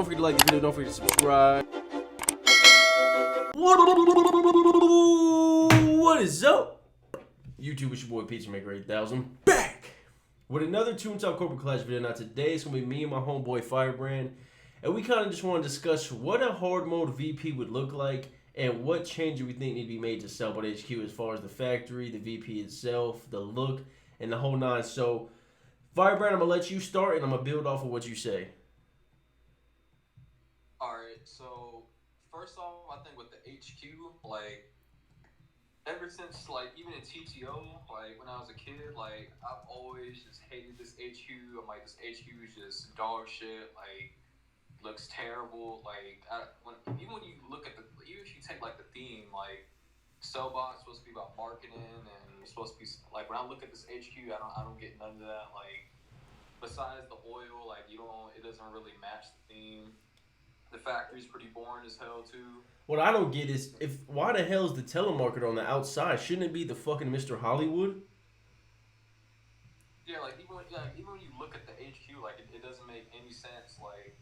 Don't forget to like the video. Don't forget to subscribe. What is up? YouTube, it's your boy Pizza Maker 8000 back with another Toontown Corporate Clash video. Now today it's gonna be me and my homeboy FIREBRAND, and we kind of just want to discuss what a hard mode VP would look like and what changes we think need to be made to Cellbot HQ as far as the factory, the VP itself, the look, and the whole nine. So FIREBRAND, I'm gonna let you start, and I'm gonna build off of what you say. Alright, so first off, I think with the HQ, like, ever since, like, even in TTO, like, when I was a kid, like, I've always just hated this HQ. I'm like, this HQ is just dog shit, like, looks terrible. Like, even when you look at even if you take, like, the theme, like, Cellbot's supposed to be about marketing, and it's supposed to be, like, when I look at this HQ, I don't get none of that. Like, besides the oil, like, it doesn't really match the theme. The factory's pretty boring as hell too. What I don't get is why the hell is the telemarketer on the outside? Shouldn't it be the fucking Mr. Hollywood? Yeah, like even when you look at the HQ, like it doesn't make any sense. Like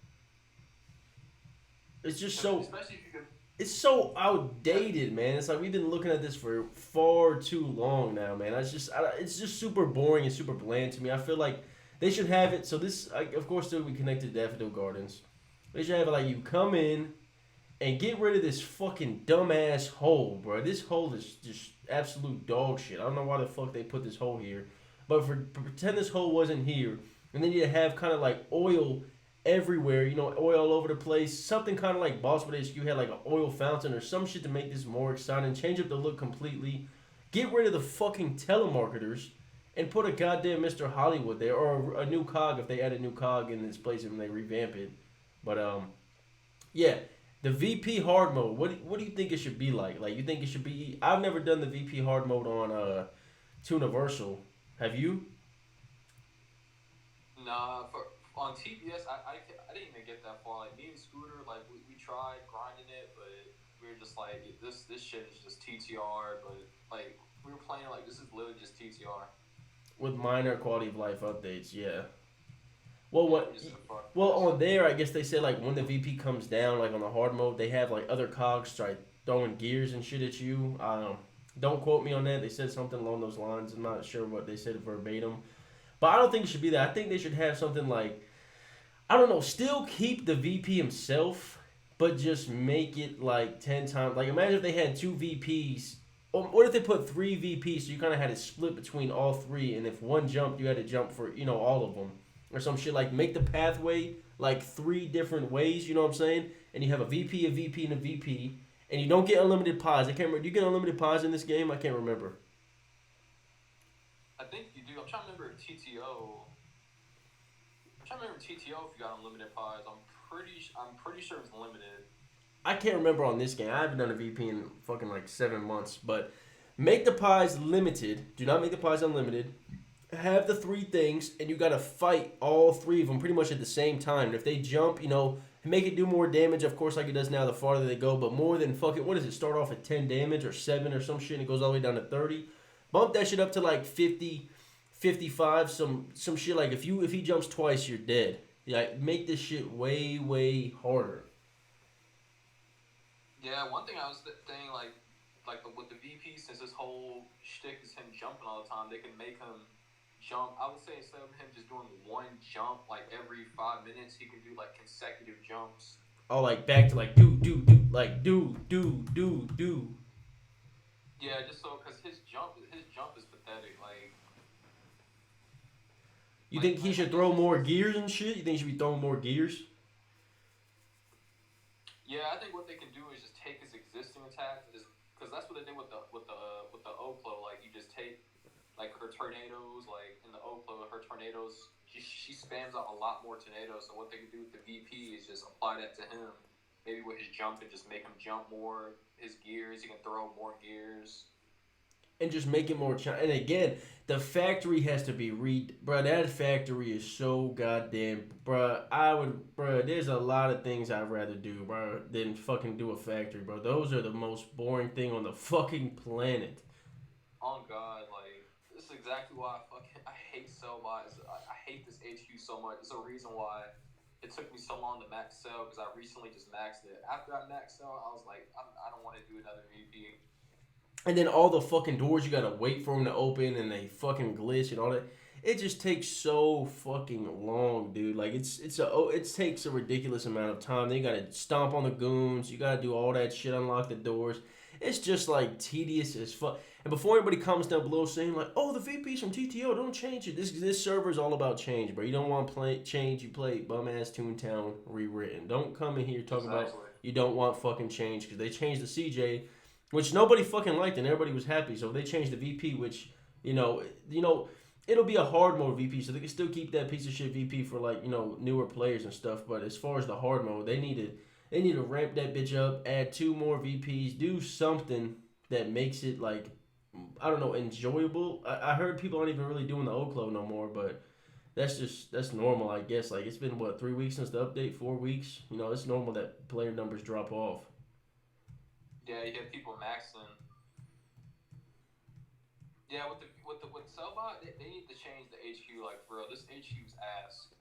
it's just so, especially if you could. It's so outdated, man. It's like we've been looking at this for far too long now, man. It's just super boring and super bland to me. I feel like they should have it. So this, of course, still be connected to Daffodil Gardens. They should have it like you come in and get rid of this fucking dumbass hole, bro. This hole is just absolute dog shit. I don't know why the fuck they put this hole here. But pretend this hole wasn't here. And then you have kind of like oil everywhere, you know, oil all over the place. Something kind of like Boss But HQ had like an oil fountain or some shit to make this more exciting. Change up the look completely. Get rid of the fucking telemarketers and put a goddamn Mr. Hollywood there. Or a new cog if they add a new cog in this place and they revamp it. But yeah, the VP hard mode. What do you think it should be like? Like you think it should be? I've never done the VP hard mode on Tooniversal. Have you? Nah, on TBS, I didn't even get that far. Like me and Scooter, like we tried grinding it, but we were just like this shit is just TTR. But like we were playing like this is literally just TTR with minor quality of life updates. Yeah. Well, on there, I guess they said like when the VP comes down, like on the hard mode, they have like other cogs start throwing gears and shit at you. Don't quote me on that. They said something along those lines. I'm not sure what they said verbatim, but I don't think it should be that. I think they should have something like, I don't know, still keep the VP himself, but just make it like 10 times. Like imagine if they had 2 VPs. Or what if they put 3 VPs, so you kind of had it split between all 3, and if one jumped, you had to jump for all of them. Or some shit like make the pathway like 3 different ways, you know what I'm saying? And you have a VP, and a VP, and you don't get unlimited pods. I can't remember. Do you get unlimited pods in this game? I can't remember. I think you do. I'm trying to remember TTO. If you got unlimited pods. I'm pretty sure it's limited. I can't remember on this game. I haven't done a VP in fucking like 7 months. But make the pods limited. Do not make the pods unlimited. Have the 3 things, and you gotta fight all 3 of them pretty much at the same time. And if they jump, make it do more damage, of course, like it does now the farther they go, but more than fucking, what does it start off at 10 damage or 7 or some shit, and it goes all the way down to 30. Bump that shit up to like 50, 55, some shit like if he jumps twice, you're dead. Make this shit way, way harder. Yeah, one thing I was thinking, with the VP, since this whole shtick is him jumping all the time, they can make him jump. I would say instead of him just doing 1 jump like every 5 minutes, he can do like consecutive jumps. Oh, like back to like do, like do. Yeah, just so because his jump is pathetic. Like, you think he should throw more gears and shit? You think he should be throwing more gears? Yeah, I think what they can do is just take his existing attacks, because that's what they did with the Oklo. Like you just take. Like her tornadoes, like in the Oklo, her tornadoes, she spams out a lot more tornadoes. So what they can do with the VP is just apply that to him. Maybe with his jump and just make him jump more. His gears, he can throw more gears. And just make it more and again, the factory has to be bruh, that factory is so goddamn, bruh, there's a lot of things I'd rather do, bruh, than fucking do a factory, bro. Those are the most boring thing on the fucking planet. Oh God, like, this is exactly why I hate Cellbot. I hate this HQ so much. It's a reason why it took me so long to max sell because I recently just maxed it. After I maxed sell, I was like, I don't want to do another VP. And then all the fucking doors you gotta wait for them to open, and they fucking glitch and all that. It just takes so fucking long, dude. Like it takes a ridiculous amount of time. Then you gotta stomp on the goons. You gotta do all that shit, unlock the doors. It's just like tedious as fuck. And before anybody comments down below saying like, "Oh, the VPs from TTO don't change it." This server is all about change, bro. You don't want play change. You play bum ass Toontown rewritten. Don't come in here talking about you don't want fucking change because they changed the CJ, which nobody fucking liked and everybody was happy. So they changed the VP, which it'll be a hard mode VP, so they can still keep that piece of shit VP for like newer players and stuff. But as far as the hard mode, they need to ramp that bitch up, add 2 more VPs, do something that makes it like I don't know enjoyable. I heard people aren't even really doing the Oclo no more, but that's normal, I guess. Like it's been what 3 weeks since the update, 4 weeks. It's normal that player numbers drop off. Yeah, you have people maxing. Yeah, with Cellbot, they need to change the HQ. Like for real, this HQ's ass.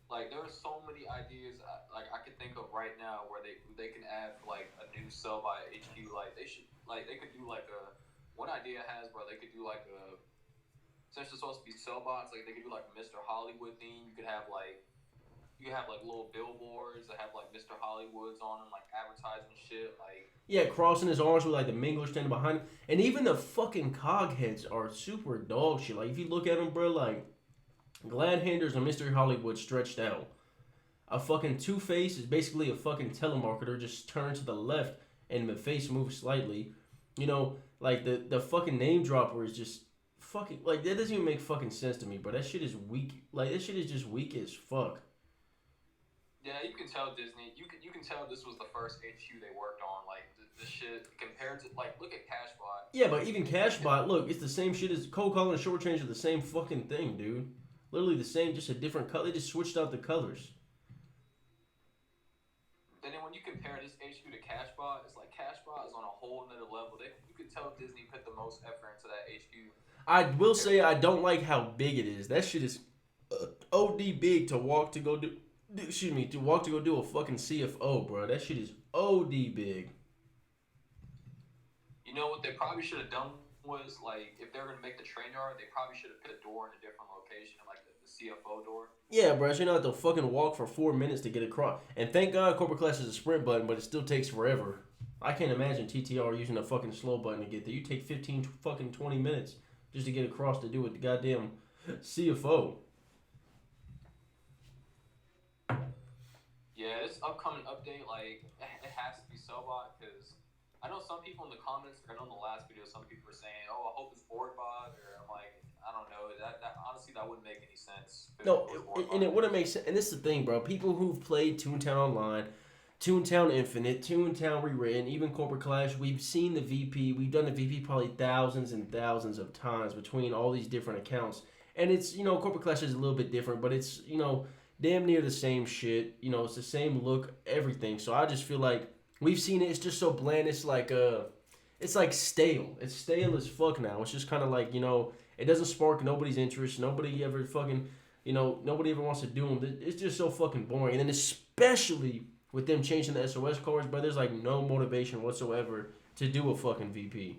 Like there are so many ideas like I could think of right now where they can add like a new Cellbot HQ. Like they could do like a one idea has bro. They could do like a since it's supposed to be Cellbots. Like they could do like a Mr. Hollywood theme. You could have like little billboards that have like Mr. Hollywoods on them, like advertising shit. Like Yeah, crossing his arms with like the Mingler standing behind him, and even the fucking cog heads are super dog shit. Like if you look at them, bro, like Glad Handers and Mystery Hollywood stretched out. A fucking Two Face is basically a fucking telemarketer, just turned to the left and the face moves slightly. Like the fucking name dropper is just fucking like that doesn't even make fucking sense to me, bro. That shit is weak. Like that shit is just weak as fuck. yeah, you can tell Disney. You can tell this was the first HQ they worked on. Like the shit compared to like look at Cashbot. Yeah, but even Cashbot, look, it's the same shit as Cold Call and Short Change are the same fucking thing, dude. Literally the same, just a different color. They just switched out the colors. And then when you compare this HQ to Cashbot, it's like Cashbot is on a whole nother level. You can tell Disney put the most effort into that HQ. I will say I don't like how big it is. That shit is OD big to walk to go do. Excuse me, to walk to go do a fucking CFO, bro. That shit is OD big. You know what they probably should have done was like if they're gonna make the train yard, they probably should have put a door in a different location, like the CFO door. Yeah, bro. So you don't have to fucking walk for 4 minutes to get across. And thank God Corporate Class is a sprint button, but it still takes forever. I can't imagine TTR using a fucking slow button to get there. You take 15 fucking 20 minutes just to get across to do it. The goddamn CFO. Yeah, this upcoming update, like it has to be Cellbot because I know some people in the comments. I know in the last video, some people were saying, "Oh, I hope it's BoardBot," or I'm like, I don't know. That honestly, that wouldn't make any sense. No, and it wouldn't make sense. And this is the thing, bro. People who've played Toontown Online, Toontown Infinite, Toontown Rewritten, even Corporate Clash, we've seen the VP. We've done the VP probably thousands and thousands of times between all these different accounts. And it's, Corporate Clash is a little bit different, but it's, damn near the same shit. It's the same look, everything. So I just feel like we've seen it. It's just so bland. It's like stale. It's stale as fuck now. It's just kind of like, it doesn't spark nobody's interest. Nobody ever fucking, nobody ever wants to do them. It's just so fucking boring. And then especially with them changing the SOS cards, but there's like no motivation whatsoever to do a fucking VP.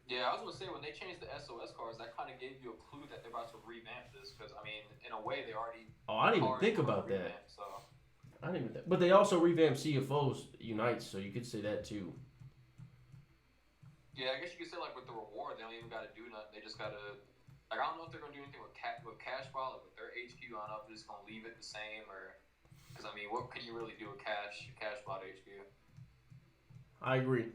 Yeah, I was gonna say when they changed the SOS cards, that kind of gave you a clue that they're about to revamp this. Because I mean, in a way, they already. Oh, I didn't even think about that. So. I didn't even. But they also revamped CFOs Unites, so you could say that too. Yeah, I guess you could say like with the reward, they don't even got to do nothing. They just got to. Like I don't know if they're gonna do anything with Cashbot, like with their HQ. I don't know if they're just gonna leave it the same or. Because I mean, what can you really do with Cashbot HQ? I agree.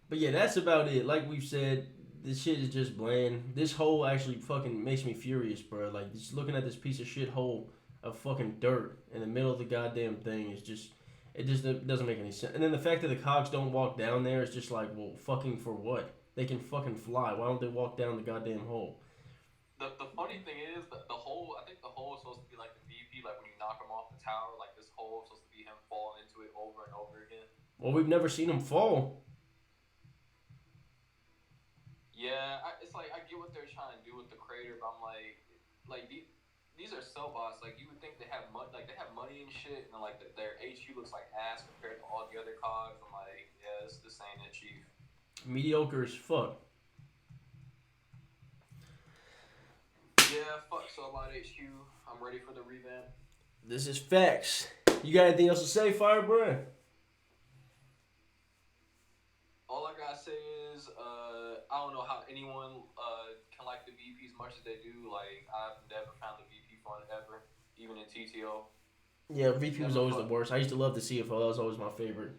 But yeah, that's about it. Like we've said, this shit is just bland. This hole actually fucking makes me furious, bro. Like, just looking at this piece of shit hole of fucking dirt in the middle of the goddamn thing is just, it just doesn't make any sense. And then the fact that the cogs don't walk down there is just like, well, fucking for what? They can fucking fly. Why don't they walk down the goddamn hole? The funny thing is, the hole, I think the hole is supposed to be like the VP, like when you knock him off the tower, like this hole is supposed to be him falling into it over and over again. Well, we've never seen him fall. Yeah, it's like I get what they're trying to do with the crater, but I'm like these are cell bots. Like you would think they have money, like they have money and shit, and then, like their HQ looks like ass compared to all the other cogs. I'm like, yeah, this ain't it, chief. Mediocre as fuck. Yeah, fuck Cellbot HQ. I'm ready for the revamp. This is facts. You got anything else to say, FIREBRAND? All I gotta say is, I don't know how anyone can like the VP as much as they do. Like, I've never found the VP fun ever, even in TTO. Yeah, VP was Never always fucked. the worst. I used to love the CFO. That was always my favorite.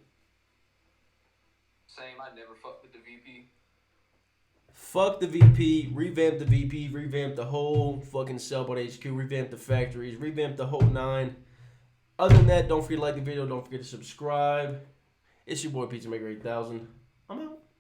Same, I never fucked with the VP. Fuck the VP, revamp the VP, revamp the whole fucking Cellbot HQ, revamp the factories, revamp the whole 9. Other than that, don't forget to like the video, don't forget to subscribe. It's your boy Pizza Maker 8000. I'm out.